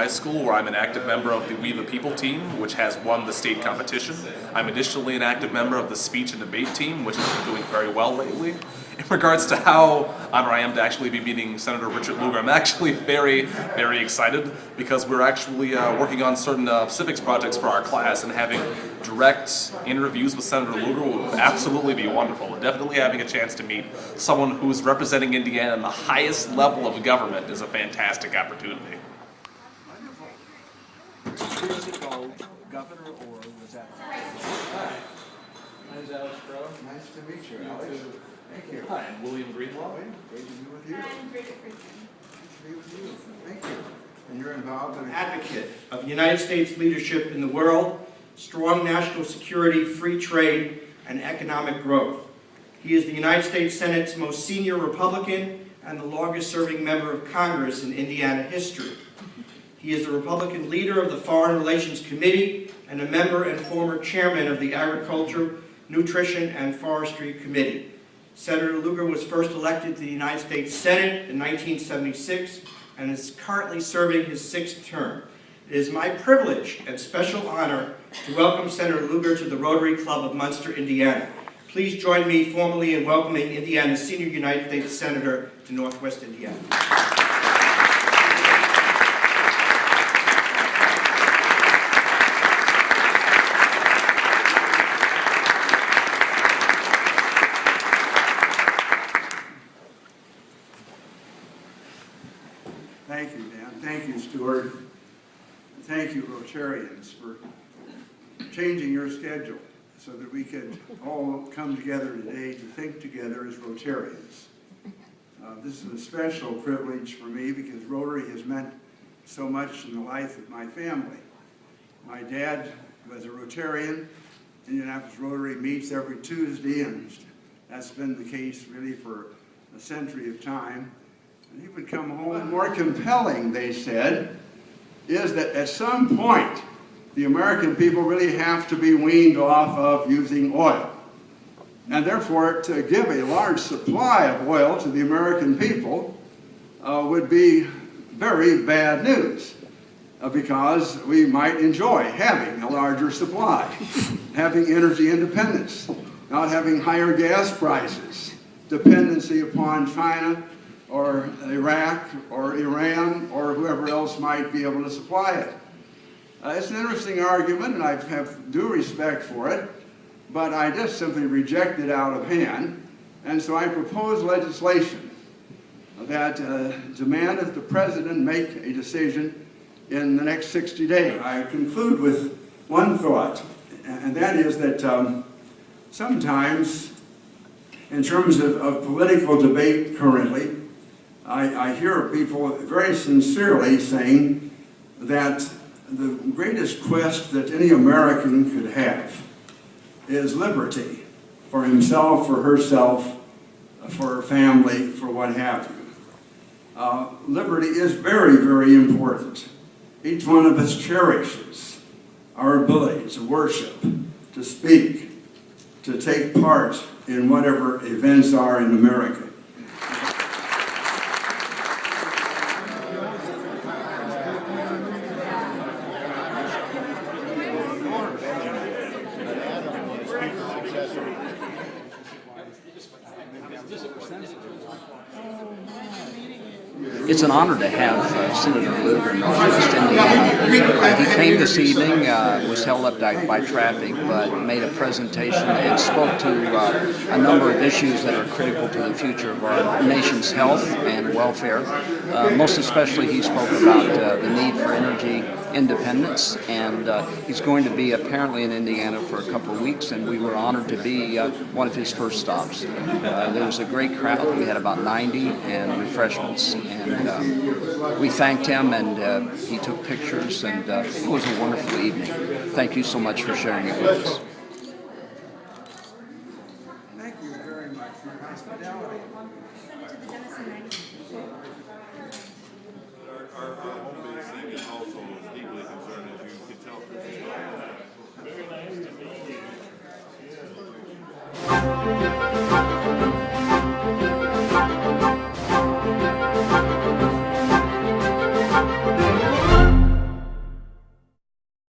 High School, where I'm an active member of the We the People team, which has won the state competition. I'm additionally an active member of the speech and debate team, which has been doing very well lately. In regards to how honored I am to actually be meeting Senator Richard Lugar, I'm actually very, very excited because we're actually working on certain civics projects for our class, and having direct interviews with Senator Lugar would absolutely be wonderful. Definitely having a chance to meet someone who's representing Indiana in the highest level of government is a fantastic opportunity. Years ago, Governor Orr was at the Hi. My name's Alex Crowe. Nice to meet you, Alex. Thank you. Hi, I'm William Greenlaw. Great to be with you. I'm Bridget Christian. Nice to be with you. Thank you. And you're involved in Advocate of the United States leadership in the world, strong national security, free trade, and economic growth. He is the United States Senate's most senior Republican and the longest-serving member of Congress in Indiana history. He is the Republican leader of the Foreign Relations Committee and a member and former chairman of the Agriculture, Nutrition, and Forestry Committee. Senator Lugar was first elected to the United States Senate in 1976 and is currently serving his 6th term. It is my privilege and special honor to welcome Senator Lugar to the Rotary Club of Munster, Indiana. Please join me formally in welcoming Indiana's senior United States Senator to Northwest Indiana. Thank you, Dan. Thank you, Stuart. Thank you, Rotarians, for changing your schedule so that we could all come together today to think together as Rotarians. This is a special privilege for me because Rotary has meant so much in the life of my family. My dad was a Rotarian. Indianapolis Rotary meets every Tuesday, and that's been the case really for a century of time. And he would come home. More compelling, they said, is that at some point, the American people really have to be weaned off of using oil. And therefore, to give a large supply of oil to the American people would be very bad news, because we might enjoy having a larger supply, having energy independence, not having higher gas prices, dependency upon China, or Iraq, or Iran, or whoever else might be able to supply it. It's an interesting argument, and I have due respect for it, but I just simply reject it out of hand, and so I propose legislation that demanded the President make a decision in the next 60 days. I conclude with one thought, and that is that sometimes, in terms of political debate currently, I hear people very sincerely saying that the greatest quest that any American could have is liberty for himself, for herself, for her family, for what have you. Liberty is very, very important. Each one of us cherishes our ability to worship, to speak, to take part in whatever events are in America. It's an honor to have Senator Lugar in Northwest Indiana. He came this evening, was held up by traffic, but made a presentation and spoke to a number of issues that are critical to the future of our nation's health and welfare. Most especially, he spoke about the need for energy independence, and he's going to be apparently in Indiana for a couple of weeks, and we were honored to be one of his first stops. There was a great crowd. We had about 90 and refreshments, and we thanked him, and he took pictures, and it was a wonderful evening. Thank you so much for sharing it with us.